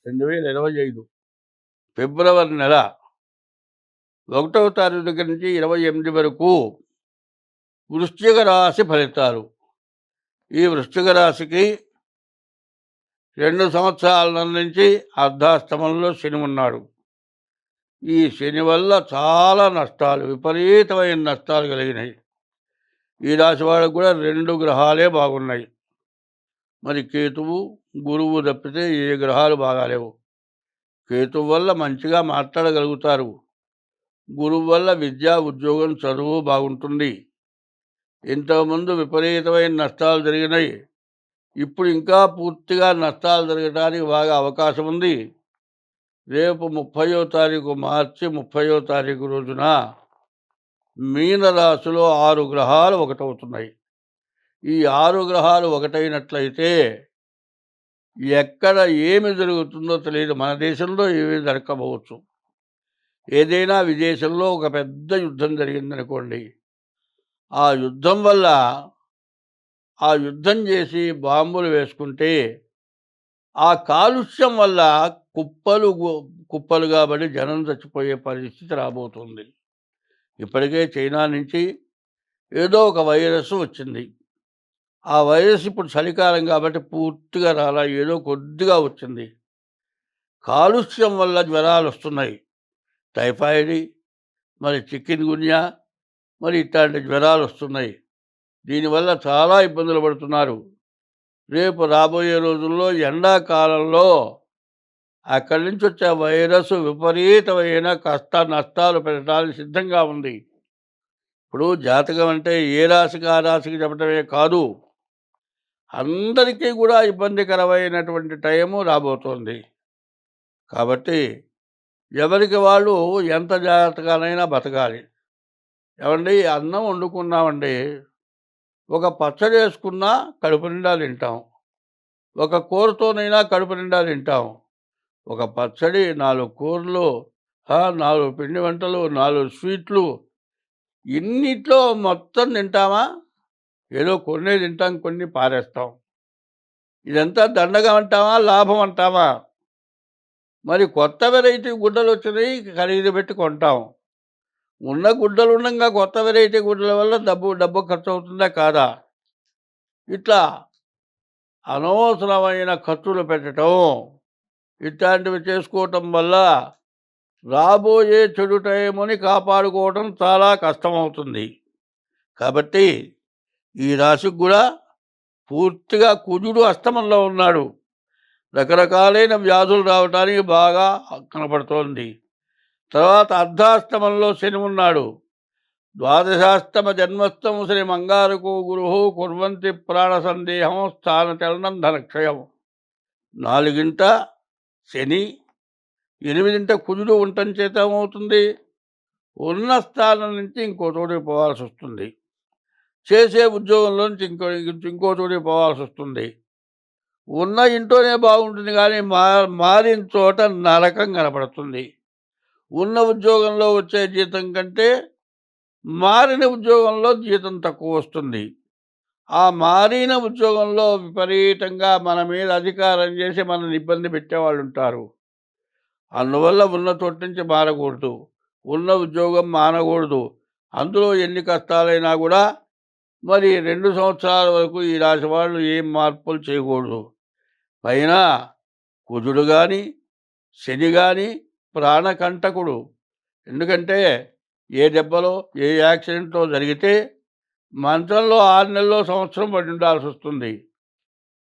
2025 ఫిబ్రవరి నెల 1వ తారీఖు దగ్గర నుంచి 28 వరకు వృశ్చిక రాశి ఫలితాలు. ఈ వృశ్చిక రాశికి 2 సంవత్సరాల నుంచి అర్ధాష్టమంలో శని ఉన్నాడు. ఈ శని వల్ల చాలా నష్టాలు, విపరీతమైన నష్టాలు కలిగినాయి. ఈ రాశి వాళ్ళకు కూడా 2 గ్రహాలే బాగున్నాయి. మరి కేతువు, గురువు తప్పితే ఏ గ్రహాలు బాగాలేవు. కేతువు వల్ల మంచిగా మాట్లాడగలుగుతారు. గురువు వల్ల విద్య, ఉద్యోగం, చదువు బాగుంటుంది. ఇంతకుముందు విపరీతమైన నష్టాలు జరిగినాయి. ఇప్పుడు ఇంకా పూర్తిగా నష్టాలు జరగడానికి బాగా అవకాశం ఉంది. రేపు 30వ తారీఖు మార్చి 30వ తారీఖు రోజున మీనరాశిలో 6 గ్రహాలు ఒకటవుతున్నాయి. ఈ 6 గ్రహాలు ఒకటైనట్లయితే ఎక్కడ ఏమి జరుగుతుందో తెలియదు. మన దేశంలో ఏమీ జరగకపోవచ్చు. ఏదైనా విదేశంలో ఒక పెద్ద యుద్ధం జరిగిందనుకోండి, ఆ యుద్ధం వల్ల ఆ యుద్ధం చేసి బాంబులు వేసుకుంటే ఆ కాలుష్యం వల్ల కుప్పలు కాబట్టి జనం చచ్చిపోయే పరిస్థితి రాబోతుంది. ఇప్పటికే చైనా నుంచి ఏదో ఒక వైరస్ వచ్చింది. ఆ వైరస్ ఇప్పుడు చలికాలం కాబట్టి పూర్తిగా రాలా, ఏదో కొద్దిగా వచ్చింది. కాలుష్యం వల్ల జ్వరాలు వస్తున్నాయి. టైఫాయిడ్, మరి చికెన్ గున్యా, మరి ఇట్లాంటి జ్వరాలు వస్తున్నాయి. దీనివల్ల చాలా ఇబ్బందులు పడుతున్నారు. రేపు రాబోయే రోజుల్లో ఎండాకాలంలో అక్కడి నుంచి వచ్చే వైరస్ విపరీతమైన కష్ట నష్టాలు పెట్టడానికి సిద్ధంగా ఉంది. ఇప్పుడు జాతకం అంటే ఏ రాశికి ఆ రాశికి చెప్పడమే కాదు, అందరికీ కూడా ఇబ్బందికరమైనటువంటి టైము రాబోతోంది. కాబట్టి ఎవరికి వాళ్ళు ఎంత జాగ్రత్తగానైనా బతకాలి. ఏమండి, అన్నం వండుకున్నామండి, ఒక పచ్చడి వేసుకున్నా కడుపు నిండా తింటాం, ఒక కూరతోనైనా కడుపు నిండా తింటాం. ఒక పచ్చడి, 4 కూరలు, 4 పిండి వంటలు, 4 స్వీట్లు, ఇన్నిట్లో మొత్తం తింటామా? ఏదో కొన్నే తింటాం, కొన్ని పారేస్తాం. ఇదంతా దండగ అంటామా, లాభం అంటామా? మరి కొత్త వెరైటీ గుడ్డలు వచ్చినాయి, ఖరీదు పెట్టి కొంటాం. ఉన్న గుడ్డలు ఉండగా కొత్త వెరైటీ గుడ్డల వల్ల డబ్బు ఖర్చు అవుతుందా కాదా? ఇట్లా అనవసరమైన ఖర్చులు పెట్టడం, ఇట్లాంటివి చేసుకోవటం వల్ల రాబోయే చెడు టైముని కాపాడుకోవడం చాలా కష్టమవుతుంది. కాబట్టి ఈ రాశికి కూడా పూర్తిగా కుజుడు అష్టమంలో ఉన్నాడు. రకరకాలైన వ్యాధులు రావటానికి బాగా కనపడుతోంది. తర్వాత అర్ధాష్టమంలో శని ఉన్నాడు. ద్వాదశాష్టమ జన్మస్థము శ్రీ మంగారకు గురు కుర్వంతి ప్రాణ సందేహం స్థాన చలనం ధనక్షయం. 4ంట శని, 8ంట కుజుడు ఉండటం చేత ఏమవుతుంది? ఉన్న స్థానం నుంచి ఇంకో చోటుకి పోవాల్సి వస్తుంది. చేసే ఉద్యోగంలో నుంచి ఇంకో చోటుకి పోవాల్సి వస్తుంది. ఉన్న ఇంట్లోనే బాగుంటుంది, కానీ మారిన చోట నరకం కనపడుతుంది. ఉన్న ఉద్యోగంలో వచ్చే జీతం కంటే మారిన ఉద్యోగంలో జీతం తక్కువ వస్తుంది. ఆ మారిన ఉద్యోగంలో విపరీతంగా మన మీద అధికారం చేసి మనల్ని ఇబ్బంది పెట్టేవాళ్ళు ఉంటారు. అందువల్ల ఉన్న చోటు నుంచి మారకూడదు, ఉన్న ఉద్యోగం మానకూడదు. అందులో ఎన్ని కష్టాలైనా కూడా మరి 2 సంవత్సరాల వరకు ఈ రాశి వాళ్ళు ఏం మార్పులు చేయకూడదు. పైన కుజుడు కానీ శని కానీ ప్రాణకంటకుడు. ఎందుకంటే ఏ దెబ్బలో ఏ యాక్సిడెంట్లో జరిగితే మంచంలో 6 నెలల్లో సంవత్సరం పడి ఉండాల్సి వస్తుంది.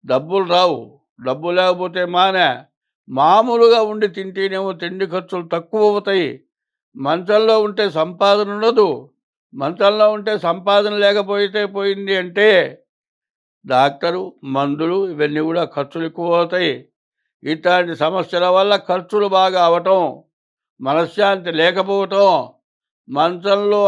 డబ్బులు రావు. డబ్బు లేకపోతే మామూలుగా ఉండి తింటేనేమో తిండి ఖర్చులు తక్కువ అవుతాయి. మంచంలో ఉంటే సంపాదన ఉండదు. మంచంలో ఉంటే సంపాదన లేకపోతే పోయింది అంటే డాక్టరు, మందులు, ఇవన్నీ కూడా ఖర్చులు ఎక్కువ అవుతాయి. ఇట్లాంటి సమస్యల వల్ల ఖర్చులు బాగా అవటం, మనశ్శాంతి లేకపోవటం, మంచంలో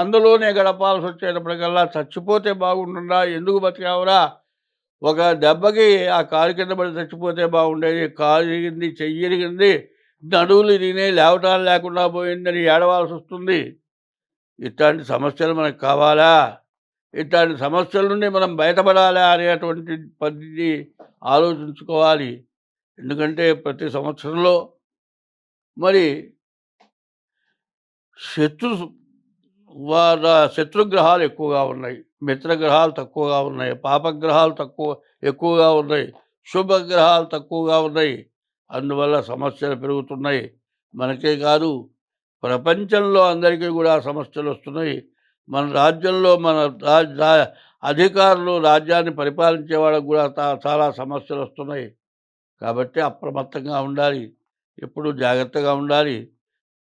అందులోనే గడపాల్సి వచ్చేటప్పటికల్లా చచ్చిపోతే బాగుంటుందా, ఎందుకు బతికావురా, ఒక దెబ్బకి ఆ కాలు కింద పడి చచ్చిపోతే బాగుండేది, కాలు ఇరిగింది, చెయ్యి ఇరిగింది, నడువులు ఇరిగినాయి, లేవటాలు లేకుండా పోయిందని ఏడవాల్సి వస్తుంది. ఇట్లాంటి సమస్యలు మనకు కావాలా? ఇట్లాంటి సమస్యల నుండి మనం బయటపడాలా అనేటువంటి పద్ధతి ఆలోచించుకోవాలి. ఎందుకంటే ప్రతి సంవత్సరంలో మరి శత్రు శత్రుగ్రహాలు ఎక్కువగా ఉన్నాయి, మిత్రగ్రహాలు తక్కువగా ఉన్నాయి, పాపగ్రహాలు ఎక్కువగా ఉన్నాయి, శుభగ్రహాలు తక్కువగా ఉన్నాయి. అందువల్ల సమస్యలు పెరుగుతున్నాయి. మనకే కాదు, ప్రపంచంలో అందరికీ కూడా సమస్యలు వస్తున్నాయి. మన రాజ్యంలో మన అధికారులు, రాజ్యాన్ని పరిపాలించే వాళ్ళకు కూడా చాలా సమస్యలు వస్తున్నాయి. కాబట్టి అప్రమత్తంగా ఉండాలి, ఎప్పుడు జాగ్రత్తగా ఉండాలి.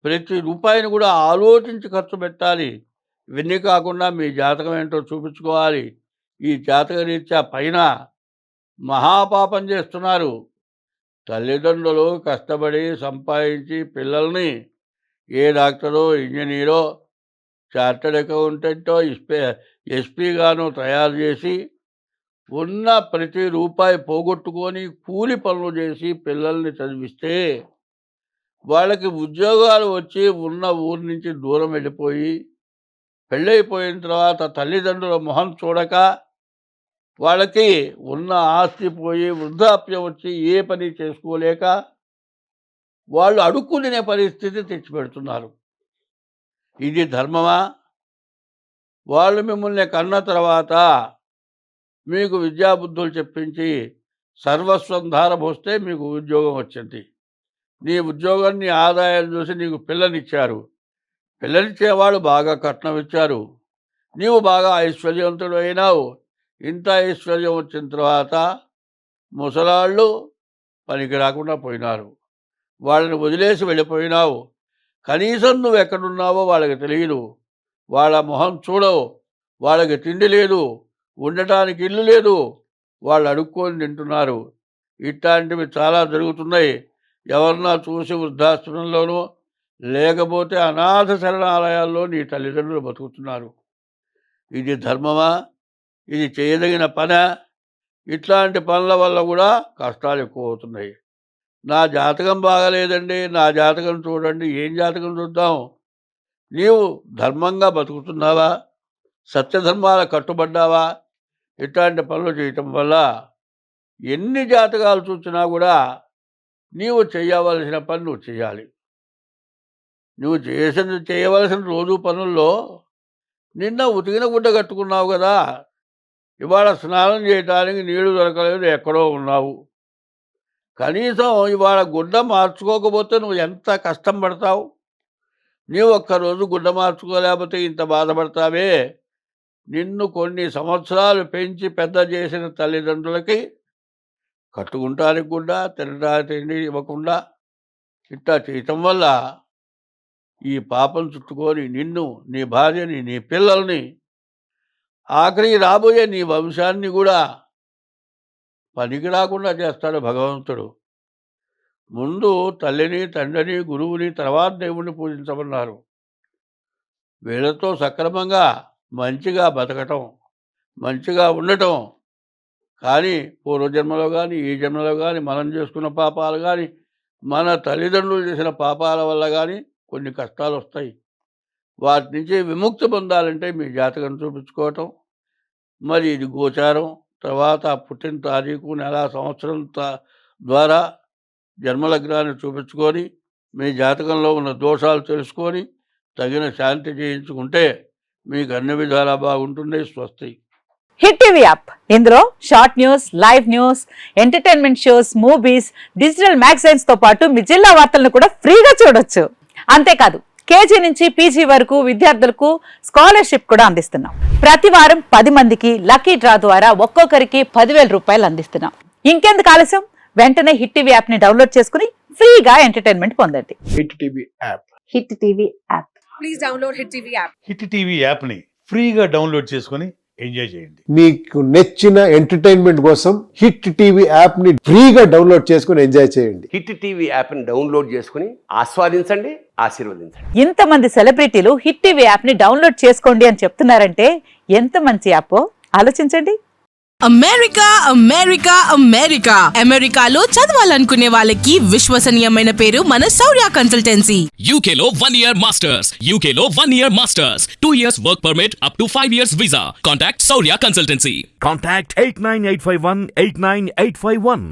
ప్రతి రూపాయిని కూడా ఆలోచించి ఖర్చు పెట్టాలి. ఇవన్నీ కాకుండా మీ జాతకం ఏంటో చూపించుకోవాలి. ఈ జాతక రీత్యా పైన మహాపాపం చేస్తున్నారు. తల్లిదండ్రులు కష్టపడి సంపాదించి పిల్లల్ని ఏ డాక్టరో, ఇంజనీరో, చార్టెడ్ అకౌంటెంటో, ఎస్పీగానో తయారు చేసి ఉన్న ప్రతి రూపాయి పోగొట్టుకొని కూలి పనులు చేసి పిల్లల్ని చదివిస్తే వాళ్ళకి ఉద్యోగాలు వచ్చి ఉన్న ఊరి నుంచి దూరం వెళ్ళిపోయి పెళ్ళైపోయిన తర్వాత తల్లిదండ్రుల మొహం చూడక వాళ్ళకి ఉన్న ఆస్తి పోయి వృద్ధాప్యం వచ్చి ఏ పని చేసుకోలేక వాళ్ళు అడుక్కునే పరిస్థితి తెచ్చిపెడుతున్నారు. ఇది ధర్మమా? వాళ్ళు మిమ్మల్ని కన్న తర్వాత మీకు విద్యాబుద్ధులు చెప్పించి సర్వస్వం ధారపోస్తే మీకు ఉద్యోగం వచ్చింది. నీ ఉద్యోగం, నీ ఆదాయం చూసి నీకు పిల్లనిచ్చారు. పిల్లనిచ్చేవాళ్ళు బాగా కట్నం ఇచ్చారు. నీవు బాగా ఐశ్వర్యవంతుడు అయినావు. ఇంత ఐశ్వర్యం వచ్చిన తర్వాత ముసలాళ్ళు పనికి రాకుండా పోయినారు. వాళ్ళని వదిలేసి వెళ్ళిపోయినావు. కనీసం నువ్వు ఎక్కడున్నావో వాళ్ళకి తెలియదు. వాళ్ళ మొహం చూడవు. వాళ్ళకి తిండి లేదు, ఉండటానికి ఇల్లు లేదు. వాళ్ళు అడుక్కొని తింటున్నారు. ఇట్లాంటివి చాలా జరుగుతున్నాయి. ఎవరన్నా చూసి వృద్ధాశ్రమంలోనూ లేకపోతే అనాథ శరణాలయాల్లో నీ తల్లిదండ్రులు బతుకుతున్నారు. ఇది ధర్మమా? ఇది చేయదగిన పనా? ఇట్లాంటి పనుల వల్ల కూడా కష్టాలు ఎక్కువ అవుతున్నాయి. నా జాతకం బాగలేదండి, నా జాతకం చూడండి. ఏం జాతకం చూద్దాం? నీవు ధర్మంగా బతుకుతున్నావా? సత్యధర్మాల కట్టుబడ్డావా? ఇట్లాంటి పనులు చేయటం వల్ల ఎన్ని జాతకాలు చూసినా కూడా నీవు చేయవలసిన పని నువ్వు చేయాలి. నువ్వు చేయవలసిన రోజు పనుల్లో నిన్న ఉతికిన గుడ్డ కట్టుకున్నావు కదా, ఇవాళ స్నానం చేయటానికి నీళ్లు దొరకలేదు, ఎక్కడో ఉన్నావు. కనీసం ఇవాళ గుడ్డ మార్చుకోకపోతే నువ్వు ఎంత కష్టం పడతావు? నీవు ఒక్కరోజు గుడ్డ మార్చుకోలేకపోతే ఇంత బాధపడతావే. నిన్ను కొన్ని సంవత్సరాలు పెంచి పెద్ద చేసిన తల్లిదండ్రులకి కట్టుకుంటానికి కూడా తినడానికి తిండి ఇవ్వకుండా ఇట్లా చేయటం వల్ల ఈ పాపం చుట్టుకొని నిన్ను, నీ భార్యని, నీ పిల్లల్ని, ఆఖరికి రాబోయే నీ వంశాన్ని కూడా పనికి రాకుండా చేస్తాడు భగవంతుడు. ముందు తల్లిని, తండ్రిని, గురువుని, తర్వాత దేవుణ్ణి పూజించమన్నారు. వీళ్ళతో సక్రమంగా మంచిగా బతకటం, మంచిగా ఉండటం. కానీ పూర్వజన్మలో కానీ, ఈ జన్మలో కానీ మనం చేసుకున్న పాపాలు కానీ, మన తల్లిదండ్రులు చేసిన పాపాల వల్ల కానీ కొన్ని కష్టాలు వస్తాయి. వాటి నుంచి విముక్తి పొందాలంటే మీ జాతకం చూపించుకోవటం, మరి ఇది గోచారం, తర్వాత పుట్టిన తారీఖు, నెల, సంవత్సరం ద్వారా జన్మలగ్నాన్ని చూపించుకొని మీ జాతకంలో ఉన్న దోషాలు తెలుసుకొని తగిన శాంతి చేయించుకుంటే మీకు అన్ని విధాలా బాగుంటుంది. స్వస్తి. హిట్ టీవీ యాప్, ఇందులో short news, live news, entertainment shows, movies, digital magazines తో పాటు మీ జిల్లా వార్తలను కూడా ఫ్రీగా చూడొచ్చు. అంతేకాదు కేజీ నుంచి పీజీ వరకు విద్యార్థులకు స్కాలర్షిప్ కూడా అందిస్తున్నాం. ప్రతి వారం 10 మందికి లక్కీ డ్రా ద్వారా ఒక్కొక్కరికి 10,000 రూపాయలు అందిస్తున్నాం. ఇంకెందుకు ఆలస్యం? వెంటనే హిట్ టీవీ యాప్ ని డౌన్లోడ్ చేసుకుని ఫ్రీగా ఎంటర్టైన్మెంట్ పొందండి. Hit TV app. Hit TV app. Please download hit TV app. Hit TV app ని ఫ్రీగా డౌన్లోడ్ చేసుకొని ఎంజాయ్ చేయండి. మీకు నచ్చిన ఎంటర్టైన్మెంట్ కోసం హిట్ టీవీ యాప్ ని ఫ్రీగా డౌన్లోడ్ చేసుకొని ఎంజాయ్ చేయండి. హిట్ టీవీ యాప్ ని డౌన్లోడ్ చేసుకుని ఆస్వాదించండి, ఆశీర్వదించండి. ఇంతమంది సెలబ్రిటీలు హిట్ టీవీ యాప్ ని డౌన్లోడ్ చేసుకోండి అని చెప్తున్నారంటే ఎంత మంచి యాప్ ఆలోచించండి. అమెరికా అమెరికా అమెరికా అమెరికాలో చదవాలనుకునే వాళ్ళకి విశ్వసనీయమైన పేరు మన శౌర్య కన్సల్టెన్సీ. UK లో 1 year masters. UK లో 1 year masters. 2 years work permit up to 5 years visa. Contact Saurya Consultancy. Contact 89851 89851.